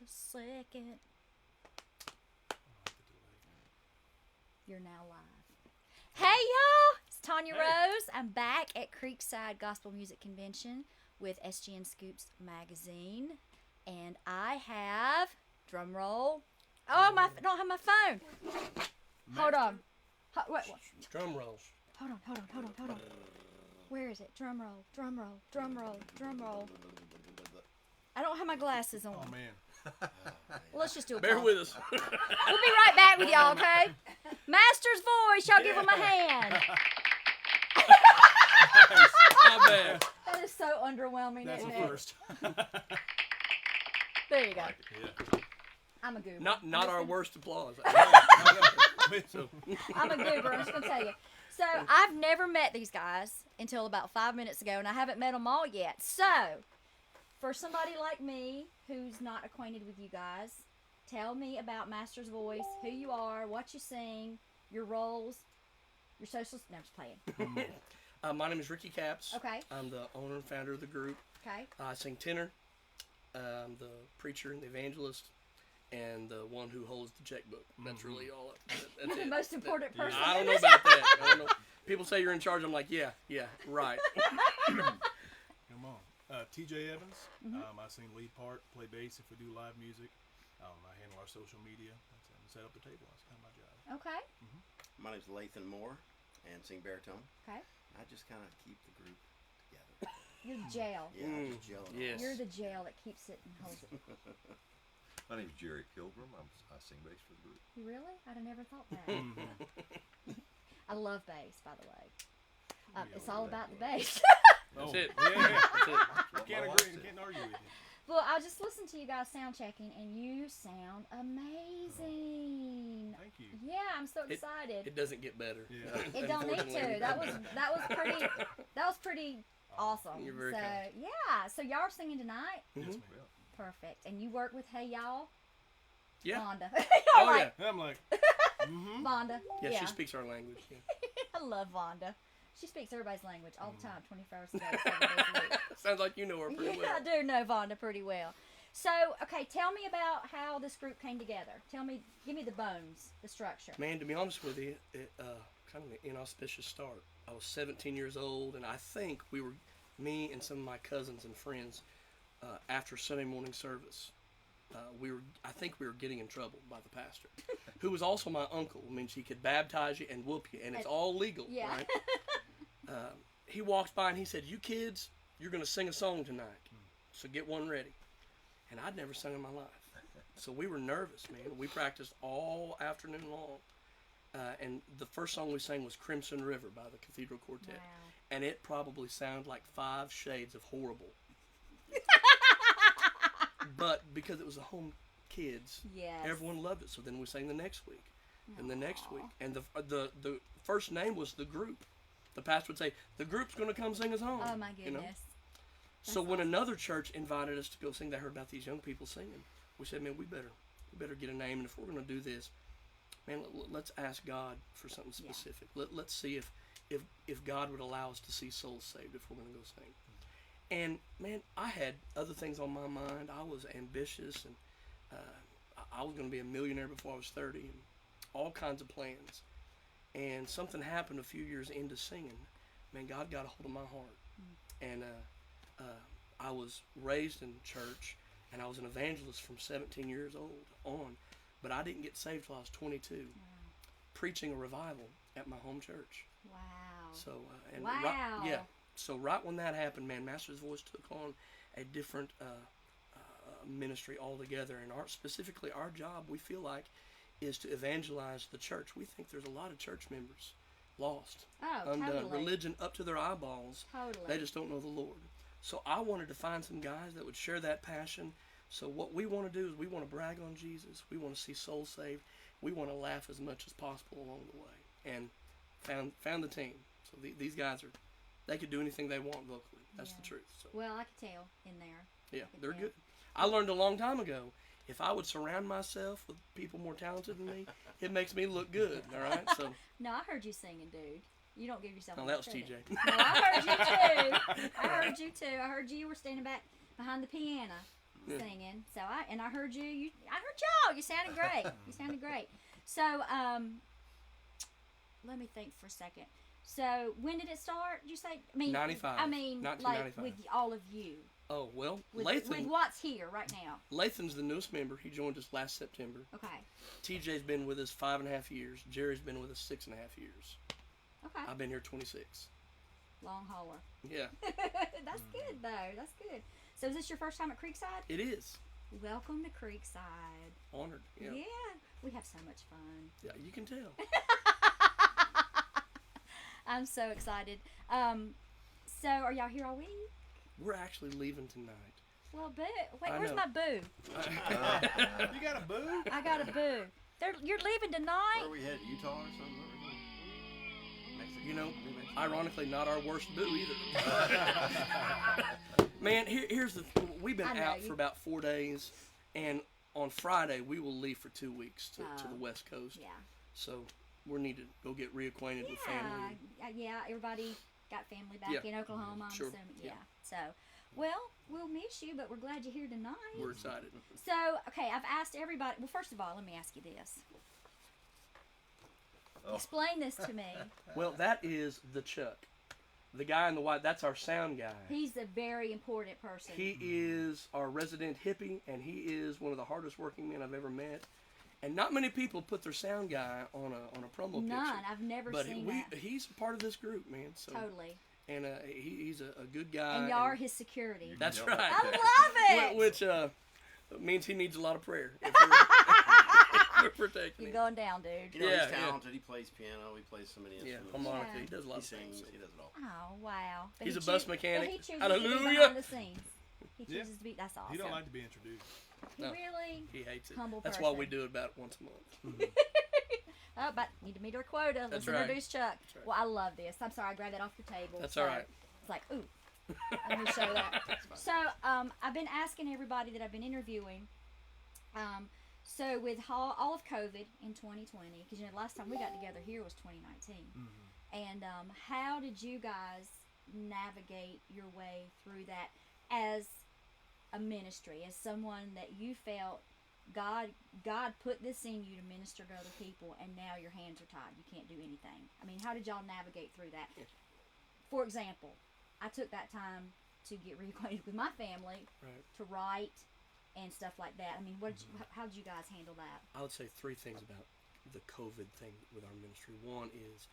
a second. You're now live. Hey, y'all! It's Tonja Rose. I'm back at Creekside Gospel Music Convention with SGN Scoops Magazine. And I have, drum roll. Oh, I don't have my phone. Hold on. Wait. Drum rolls. Hold on. Where is it? Drum roll. I don't have my glasses on. Oh, man. Well, let's just do it. Bear with us. We'll be right back with y'all, okay? Master's voice. Y'all give him a hand. Not bad. That is so underwhelming, That's isn't a it? first. There you go. Yeah. I'm a goober. Not our worst applause. So, I'm a goober. I'm just going to tell you. So, I've never met these guys until about 5 minutes ago, and I haven't met them all yet. So, for somebody like me who's not acquainted with you guys, tell me about Master's Voice, who you are, what you sing, your roles, your socials. No, I'm just playing. My name is Ricky Capps. Okay. I'm the owner and founder of the group. Okay. I sing tenor. I'm the preacher and the evangelist, and the one who holds the checkbook. That's really all. That's The it. most important person. I don't in know this about that. I don't know. People say you're in charge. I'm like, yeah, right. come on. TJ Evans. I sing lead part, play bass if we do live music. I handle our social media. And set up the table. That's kind of my job. Okay. My name's Lathan Moore, and sing baritone. Okay. I just kind of keep the group together. You're the jail. Yeah, I'm just gelling. Yes. You're the jail that keeps it and holds it. My name's Jerry Pilgrim. I sing bass for the group. You really? I'd have never thought that. I love bass, by the way. It's all about the bass. That's it. Yeah. That's it. Can't agree. Can't argue with you. Well, I just listened to you guys sound checking, and you sound amazing. Thank you. Yeah, I'm so excited. It doesn't get better. Yeah. It don't need to. That was pretty awesome. You're very so kind. yeah, so y'all are singing tonight. Yes, ma'am. Perfect. And you work with Hey Y'all. Yeah. Vonda. Oh yeah. I'm like, Vonda. Yeah. She speaks our language. Yeah. I love Vonda. She speaks everybody's language all the time, 24 hours a day, 7 days a week. Sounds like you know her pretty Yeah, well. I do know Vonda pretty well. So, okay, tell me about how this group came together. Give me the bones, the structure. Man, to be honest with you, it kind of an inauspicious start. I was 17 years old, and I think me and some of my cousins and friends, after Sunday morning service, I think we were getting in trouble by the pastor, who was also my uncle. I mean, he could baptize you and whoop you, and it's all legal, Yeah. right? He walks by and he said, "You kids, you're going to sing a song tonight, so get one ready." And I'd never sung in my life. So we were nervous, man. We practiced all afternoon long. And the first song we sang was Crimson River by the Cathedral Quartet. Wow. And it probably sounded like 5 shades of horrible. But because it was the home kids, Yes. everyone loved it. So then we sang the next week and the next week. And the first name was the group. The pastor would say, "The group's going to come sing a song." Oh, my goodness. You know? So when another church invited us to go sing, they heard about these young people singing. We said, "Man, we better get a name, and if we're going to do this, man, let's ask God for something specific. Let's see if God would allow us to see souls saved if we're going to go sing." And man, I had other things on my mind. I was ambitious, and I was going to be a millionaire before I was 30, and all kinds of plans. And something happened a few years into singing. Man, God got a hold of my heart, and I was raised in church, and I was an evangelist from 17 years old on, but I didn't get saved till I was 22, preaching a revival at my home church. Wow. So Wow. So right when that happened, man, Master's Voice took on a different ministry altogether, and specifically our job, we feel like, is to evangelize the church. We think there's a lot of church members lost, Oh, undone, totally. religion up to their eyeballs. Totally. They just don't know the Lord. So I wanted to find some guys that would share that passion. So what we want to do is we want to brag on Jesus. We want to see souls saved. We want to laugh as much as possible along the way. And found the team. So these guys they could do anything they want vocally. That's the truth. So Well, I could tell in there. yeah, could they're tell. good. I learned a long time ago, if I would surround myself with people more talented than me, it makes me look good. All right. So No, I heard you singing, dude. You don't give yourself. no, enough that was credit. TJ. No, I heard you too. I heard you were standing back behind the piano. singing. So I heard you. I heard y'all. You sounded great. You sounded great. So let me think for a second. So when did it start? Did you say? I mean, 95. I mean, like 1995. with all of you. Oh, well, With Lathan, what's here right now. Lathan's the newest member. He joined us last September. Okay. TJ's been with us 5.5 years. Jerry's been with us 6.5 years. Okay. I've been here 26. Long hauler. Yeah, That's good though. That's good. So is this your first time at Creekside? it is. Welcome to Creekside. Honored. Yeah. We have so much fun. Yeah, you can tell. I'm so excited. So are y'all here all week? We're actually leaving tonight. Well, boo. Wait, I where's know. my boo? You got a boo? I got a boo. You're leaving tonight? Where are we headed? Utah or something? Where are we going? Mexico? You know, New Mexico? ironically, not our worst boo either. Man, here's the we've been I know, out you- for about 4 days, and on Friday we will leave for 2 weeks to Oh. the West Coast. Yeah. So we need to go get reacquainted with family. Yeah. Everybody got family back Yeah. in Oklahoma. I'm Sure. assuming. Yeah. Yeah. So, well, we'll miss you, but we're glad you're here tonight. We're excited. So, okay, I've asked everybody. Well, first of all, let me ask you this. Oh. Explain this to me. Well, that is the Chuck, the guy in the white. That's our sound guy. He's a very important person. He is our resident hippie, and he is one of the hardest working men I've ever met. And not many people put their sound guy on a promo None. picture. I've never But seen that. he's part of this group, man. So, Totally. And he's a good guy. And y'all are his security. That's Yeah. right. I love it. Which means he needs a lot of prayer. If we're protecting You're him. going down, dude. You know, Yeah, he's yeah. talented. He plays piano. He plays so many Yeah, instruments. harmonica. Yeah. He does a lot He of things. sings. He does it all. Oh, wow. But He's he a bus choo- mechanic. But he chooses Hallelujah. to be behind the scenes. He Yeah. chooses to be. That's awesome. He don't like to be introduced. He No. really. He hates it. Humble That's why we person. do it about once a month. Oh, but need to meet our quota. Let's right. introduce Chuck. That's right. Well, I love this. I'm sorry, I grabbed that off your table. That's so all right. It's like, ooh. Let me show that. So, I've been asking everybody that I've been interviewing. So with all of COVID in 2020, because the last time we got together here was 2019, and how did you guys navigate your way through that as a ministry, as someone that you felt God put this in you to minister to other people, and now your hands are tied. You can't do anything. I mean, how did y'all navigate through that? For example, I took that time to get reacquainted with my family, Right. to write and stuff like that. I mean, how did you guys handle that? I would say 3 things about the COVID thing with our ministry. One is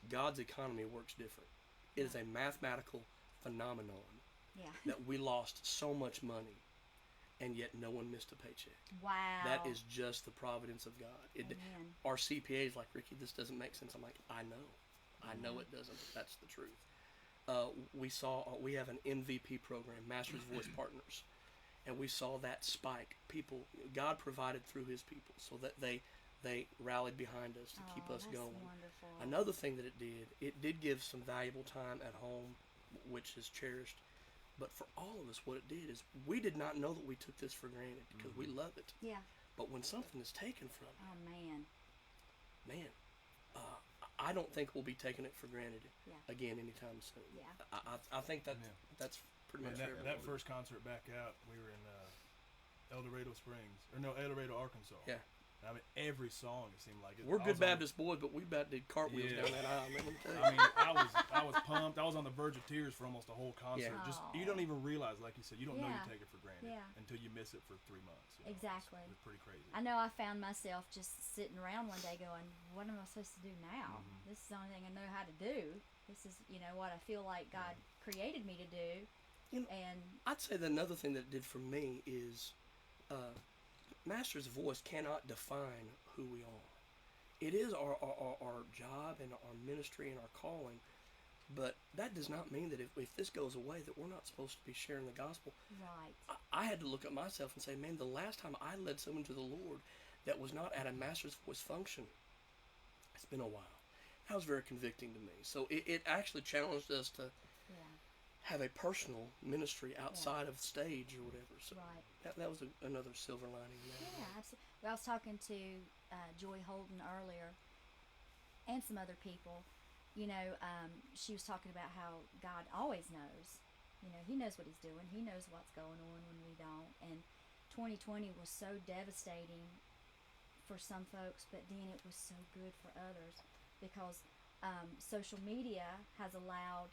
God's economy works different. It is a mathematical phenomenon Yeah. that we lost so much money, and yet no one missed a paycheck. Wow. That is just the providence of God. Amen. Our CPA is like, Ricky, this doesn't make sense. I'm like, I know it doesn't, but that's the truth. We have an MVP program, Master's Voice Partners, and we saw that spike. God provided through His people, so that they rallied behind us to keep us that's going. Wonderful. Another thing that it did give some valuable time at home, which is cherished. But for all of us, what it did is we did not know that we took this for granted because we love it. Yeah. But when something is taken from you, Oh man. I don't think we'll be taking it for granted Yeah. again anytime soon. Yeah. I think Yeah. that's pretty Man, much that everyone. first concert back out, we were in El Dorado Springs, El Dorado, Arkansas. Yeah. I mean, every song it seemed like it. We're I good was on the- Baptist boys, but we about did cartwheels Yeah. down that aisle. Man, let me tell you. I mean, I was pumped. I was on the verge of tears for almost the whole concert. Yeah. Just Aw. you don't even realize, like you said, you don't know Yeah. you take it for granted Yeah. until you miss it for 3 months. You know? Exactly. It's pretty crazy. I know I found myself just sitting around one day going, what am I supposed to do now? This is the only thing I know how to do. This is, what I feel like God created me to do. You know, And I'd say that another thing that it did for me is Master's voice cannot define who we are. It is our job and our ministry and our calling, but that does not mean that if this goes away that we're not supposed to be sharing the gospel. right. I had to look at myself and say, man, the last time I led someone to the Lord that was not at a Master's voice function, it's been a while. That was very convicting to me. So it actually challenged us to Yeah. have a personal ministry outside of stage or whatever. So Right. that was another silver lining in that. Yeah, absolutely. Well, I was talking to Joy Holden earlier, and some other people. She was talking about how God always knows. He knows what He's doing. He knows what's going on when we don't. And 2020 was so devastating for some folks, but then it was so good for others because social media has allowed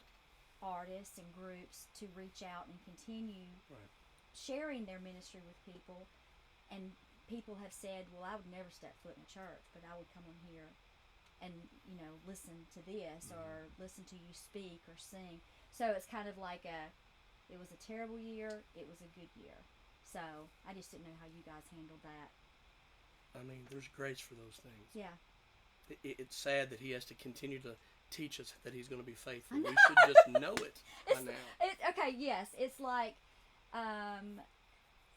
artists and groups to reach out and continue sharing their ministry with people. And people have said, well, I would never step foot in a church, but I would come on here and, listen to this or listen to you speak or sing. So it's kind of like it was a terrible year, it was a good year. So I just didn't know how you guys handled that. I mean, there's grace for those things. Yeah. It's sad that he has to continue to teach us that he's going to be faithful. We should just know it by now. Okay, yes. It's like I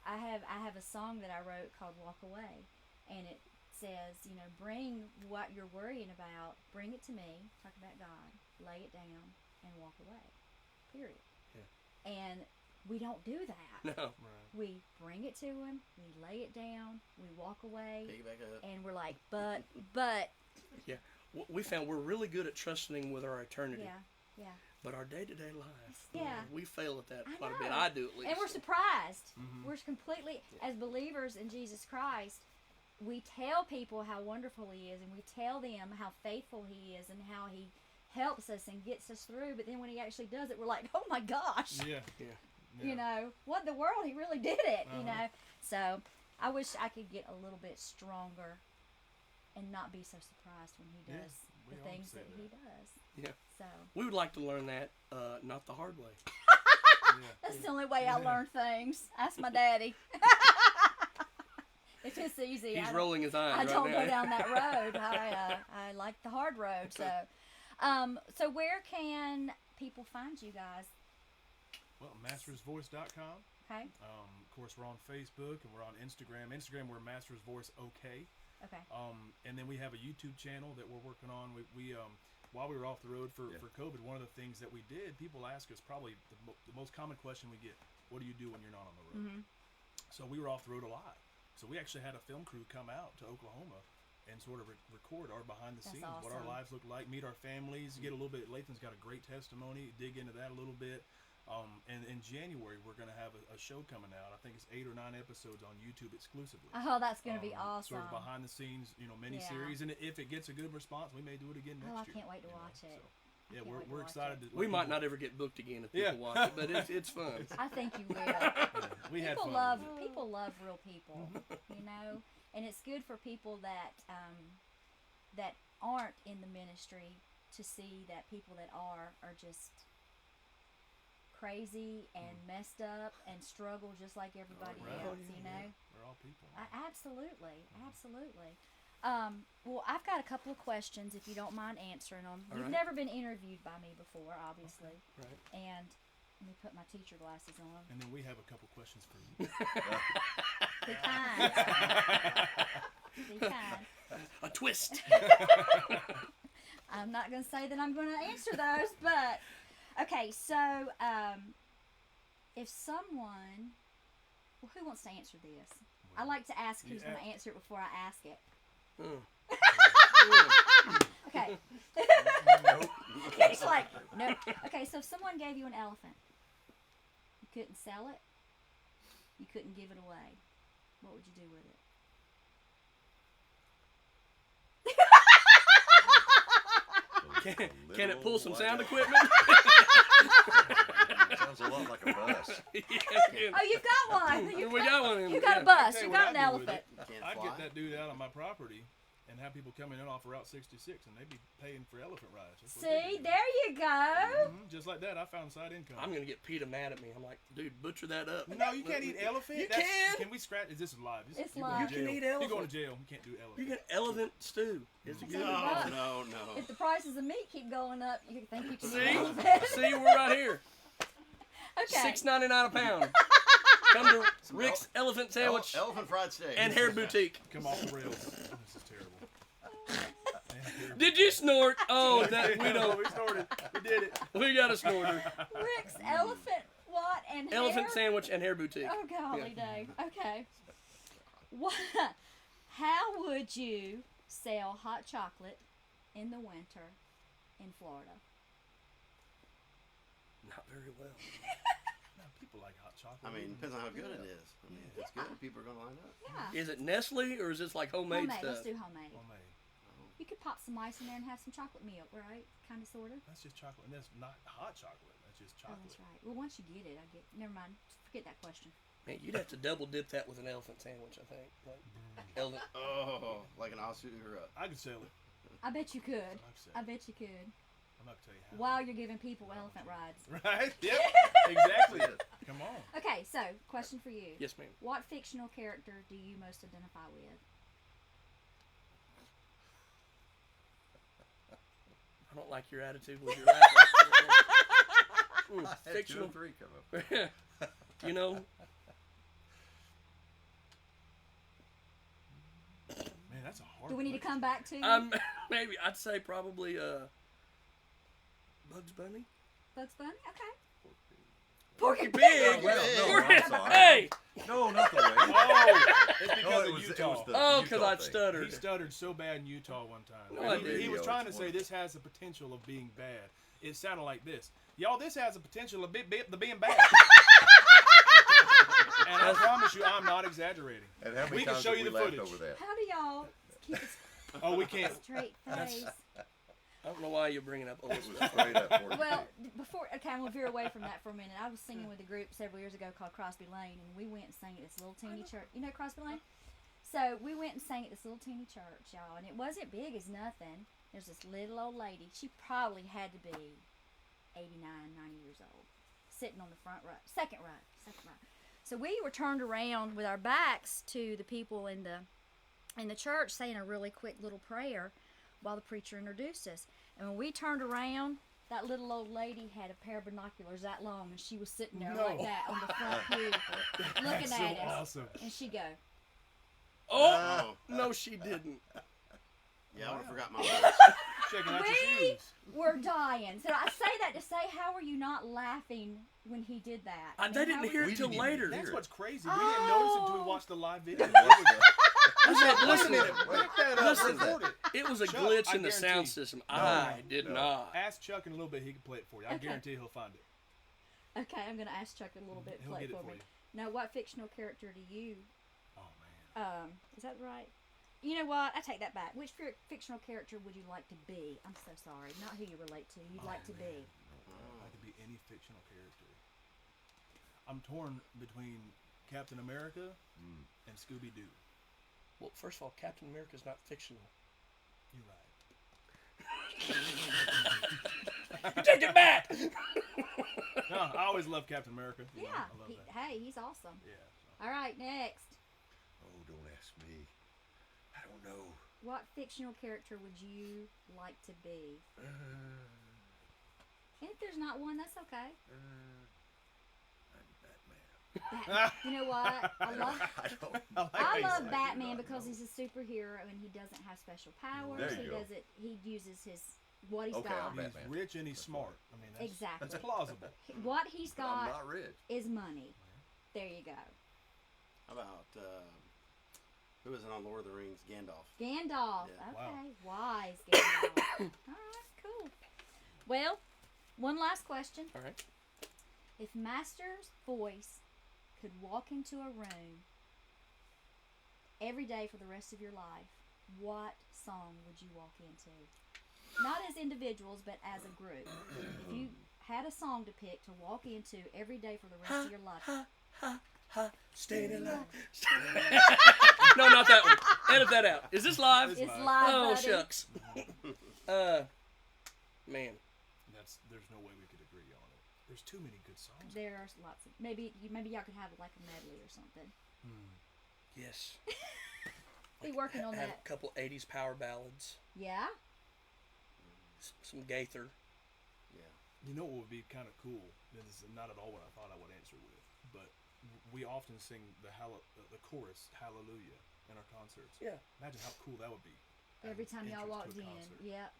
have a song that I wrote called Walk Away, and it says, bring what you're worrying about, bring it to me, talk about God, lay it down, and walk away. Period. Yeah. And we don't do that. No. Right. We bring it to him, we lay it down, we walk away, Pick it back up. and we're like, but. Yeah. We found we're really good at trusting him with our eternity. Yeah. But our day-to-day life, Yeah. We fail at that I quite a bit. know. I do at least. And we're surprised. Mhm. We're completely, as believers in Jesus Christ, we tell people how wonderful he is, and we tell them how faithful he is and how he helps us and gets us through. But then when he actually does it, we're like, oh my gosh. Yeah. What in the world? He really did it, Uh-huh. So I wish I could get a little bit stronger and not be so surprised when he Yeah, does we the all things say that that. he does. Yeah. So We would like to learn that, not the hard way. Yeah. that's the only way I Yeah. learn things. Ask my daddy. It's just easy. He's I don't- rolling his eyes I right don't now. go down that road. I like the hard road. So, so where can people find you guys? Well, mastersvoice.com. Okay. Of course, we're on Facebook and we're on Instagram. We're Masters Voice OK. Okay. And then we have a YouTube channel that we're working on. We while we were off the road for COVID, one of the things that we did, people ask us probably the most common question we get: what do you do when you're not on the road? Mm-hmm. So we were off the road a lot. So we actually had a film crew come out to Oklahoma and sort of record our behind the That's scenes, what our awesome. lives look like, meet our families, get a little bit. Lathan's got a great testimony. Dig into that a little bit. And in January, we're going to have a show coming out. I think it's 8 or 9 episodes on YouTube exclusively. Oh, that's going to be awesome. Sort of behind the scenes, mini-series. And if it gets a good response, we may do it again next Oh, I year. can't wait to watch it. So, I yeah, can't wait to we're watch excited. it. To We let might people- not ever get booked again if Yeah. people watch it, but it's fun. I think you will. We had People fun. love real people, and it's good for people that that aren't in the ministry to see that people that are just crazy and messed up and struggle just like everybody Right. else. We're all people. Absolutely. Well, I've got a couple of questions if you don't mind answering them. All You've right. never been interviewed by me before, obviously, Right. and let me put my teacher glasses on. And then we have a couple questions for you. Be kind. Be kind. A twist. I'm not going to say that I'm going to answer those, but okay. So, if someone, who wants to answer this? I like to ask who's going to answer it before I ask it. Okay. He's like, no. Okay, so if someone gave you an elephant, you couldn't sell it, you couldn't give it away, what would you do with it? Can it pull some sound equipment? Sounds a lot like a bus. Oh, you've got one. We got one. You got a Yeah. bus. Tell You you got what an I'd do with elephant. You can't I'd fly. get that dude out on my property and have people coming in off Route 66, and they'd be paying for elephant rides. That's what they See, do. there you go. Just like that, I found side income. I'm gonna get PETA mad at me. I'm like, dude, butcher that up. No, you can't eat elephant. You That's- can. Can we scratch? Is this live? It's you're live. Going to You can jail. eat You're going elephant. to jail. You can't do elephant. You get elephant stew. It's good. $100. No. If the prices of meat keep going up, you think you can See, sell it. see, we're right here. Okay. $6.99 a pound. Come to Rick's Elephant Sandwich Elephant fried steak. and Hair Boutique. Come off the rails. This is terrible. Did you snort? Oh, that we We don't. started. We did it. We got a snorter. Rick's elephant what and Elephant hair? Sandwich and Hair Boutique. Oh golly day. Okay. What? How would you sell hot chocolate in the winter in Florida? Not very well. No, people like hot chocolate. I mean, depends on how good it is. I mean, That's good. People are going to line up. Yeah. Is it Nestle or is this like homemade Homemade. stuff? Let's do homemade. Homemade. You could pop some ice in there and have some chocolate milk, right? Kind of, sort of. That's just chocolate. And that's not hot chocolate. That's just Oh, chocolate. that's right. Well, once you get it, never mind. Forget that question. Man, you'd have to double dip that with an elephant sandwich, I think. Like elephant. Oh, like an Aussie or I could sell it. I bet you could. I could sell I it. bet you could. I'm not gonna tell you how. While you're giving people elephant rides. Right? Yep. Exactly. Come on. Okay, so question for you. Yes, ma'am. What fictional character do you most identify with? I don't like your attitude with your laughing. I had 2 Fictional. or 3 come up. You know, Man, that's a hard Do we need to question. come back to maybe I'd say probably Bugs Bunny. Bugs Bunny? Okay. Porky Pig. Oh, well, no, I'm sorry. Hey. No, not the way. Oh, it's because No, of it was Utah. the Oh, because Utah I thing. stuttered. He stuttered so bad in Utah one time. No, I he, didn't. he was Yeah, trying to it's say one. this has the potential of being bad. It sounded like this. Y'all, this has the potential of being bad. And I promise you, I'm not exaggerating. And how many We can times show have you we the laughed footage. over that? How do y'all keep a Oh, we can't. straight face? I don't know why you're bringing up old It was stuff. straight up Porky Well, Pig. before, okay, I'm going to veer away from that for a minute. I was singing with a group several years ago called Crosby Lane, and we went and sang at this little teeny church. You know Crosby Lane? So we went and sang at this little teeny church, y'all, and it wasn't big as nothing. There's this little old lady. She probably had to be 89, 90 years old, sitting on the front row, second row. So we were turned around with our backs to the people in the church, saying a really quick little prayer while the preacher introduced us. And when we turned around, that little old lady had a pair of binoculars that long, and she was sitting there like No. that on the front pew, looking That's so at us. awesome. And she go, Oh no, she didn't. Yeah, I would have forgot my Checking out your "We shoes. were dying." So I say that to say, how are you not laughing when he did that? I mean, They how didn't were hear you- it till didn't even later. hear That's it. what's crazy. We didn't notice it until we Oh. watched the live video. Listen, Back that up. listen. Record it. It was a Chuck, glitch I in the sound guarantee. system. No, I did no. not. Ask Chuck in a little bit. He can play it for you. I Okay. guarantee he'll find it. Okay, I'm going to ask Chuck in a little bit to He'll play get it it for for me. you. Now, what fictional character do you, Oh man. is that right? You know what? I take that back. Which fictional character would you like to be? I'm so sorry. Not who you relate to. You'd like to be. I could be any fictional character. I'm torn between Captain America and Scooby Doo. Well, first of all, Captain America's not fictional. You're right. Take it back. No, I always love Captain America. You know, Yeah. I love that. Hey, he's awesome. Yeah. All right, next. Oh, don't ask me. I don't know. What fictional character would you like to be? And if there's not one, that's okay. I'm Batman. You know what? I love I don't. I how love you Batman not because know. he's a superhero and he doesn't have special powers. There you He go. does it. He uses his what he's Okay, got. I'm He's Batman. rich and he's That's smart. I mean, that's, Exactly. that's plausible. What he's But I'm got not rich. is money. There you go. How about who is it on Lord of the Rings? Gandalf. Gandalf. Yeah. Okay, wise Gandalf. All right, cool. Well, one last question. All right. If Master's voice could walk into a room every day for the rest of your life, what song would you walk into? Not as individuals, but as a group. If you had a song to pick to walk into every day for the rest of your life, Staying alive. No, not that one. Edit that out. Is this live? It's it's live. live, Oh, buddy. shucks. Man. There's no way we could agree on it. There's too many good songs. There are lots of maybe y'all could have like a medley or something. Yes. Be working on Add that. a couple 80s power ballads. Yeah. Some Gaither. Yeah. You know what would be kind of cool? This is not at all what I thought I would answer with, but we often sing the chorus "Hallelujah" in our concerts. Yeah. Imagine how cool that would be. Every as time y'all entrance walked to a in. concert. Yep.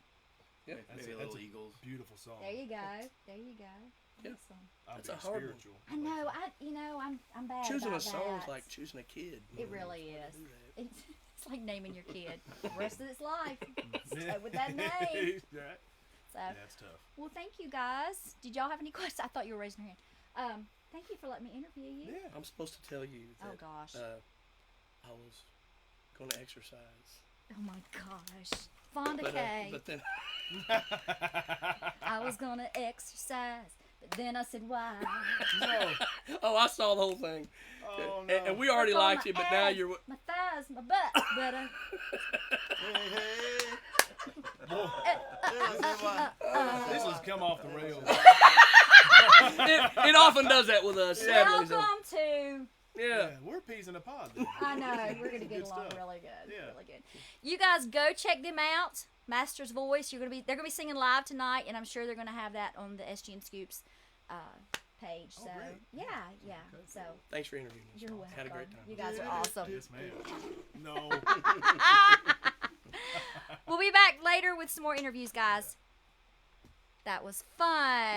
Yep. That's Maybe a little a Eagles. beautiful song. There you go. There you go. Yeah. Awesome. I'm That's a being hard one. spiritual. I know. I'm bad Choosing about a song is that. like choosing a kid. It really is. Do that. It's like naming your kid the rest of its life. Stay with that name. Right? So, Yeah, it's tough. well, thank you guys. Did y'all have any questions? I thought you were raising your hand. Thank you for letting me interview you. Yeah. I'm supposed to tell you that Oh gosh. I was going to exercise. Oh my gosh. Fonda But, K. but then I was gonna exercise, but then I said why? No. oh, I saw the whole thing. Oh, no. And we already Work on liked my it, but now abs, you're. my thighs, my butt, but This has come off the rails. it often does that with us, sadly. So. welcome to. Yeah. We're peas in a pod. Then. I know we're gonna get Good along stuff. really good. Yeah. Really good. You guys go check them out. Master's Voice. They're gonna be singing live tonight, and I'm sure they're gonna have that on the SGN Scoops page. Oh, So great. yeah. So Thanks for interviewing us. you're welcome. Had a great time. You guys are awesome. Yes, ma'am. No. We'll be back later with some more interviews, guys. That was fun.